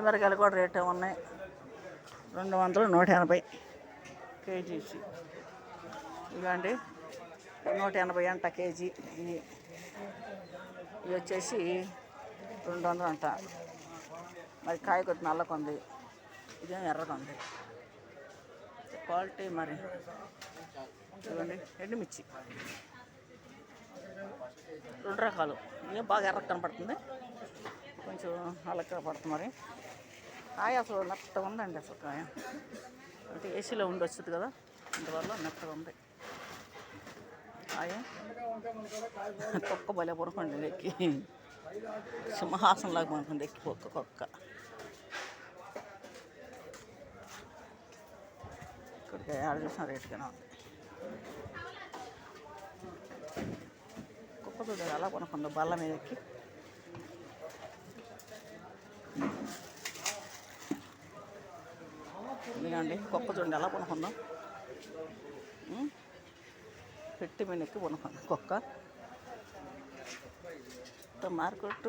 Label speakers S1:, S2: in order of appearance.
S1: మిరకాయలు కూడా రేటే ఉన్నాయి. 200, 180 కేజీసి. ఇవ్వండి 180 అంట కేజీ. ఇవి వచ్చేసి 200 అంట. మరి కాయ కొద్ది నల్లకుంది, ఇదేమో ఎర్రకుంది. క్వాలిటీ మరి. ఇవ్వండి ఎండుమిర్చి 2 రకాలు. ఇదేం బాగా ఎర్ర కనపడుతుంది, కొంచెం నల్లగా పడుతుంది. మరి కాయ అసలు మెత్తగా ఉందండి. అసలు కాయ అంటే ఏసీలో ఉండి వస్తుంది కదా, అందువల్ల మెత్తగా ఉంది కాయ. కుక్క భలే పొరకండి ఎక్కి, సింహాసంలాగా పనుకుంది ఎక్కి కుక్క. ఇక్కడికి ఆడ చూసిన రేటుగానే ఉంది. కుక్క చూడ ఎలా పనుకుందో బల్ల మీద ఎక్కి. ఇదిగండి కుక్క చూడండి ఎలా పనుకుందాం, పెట్టి మీద ఎక్కి పనుకుంది కుక్క. మార్కెట్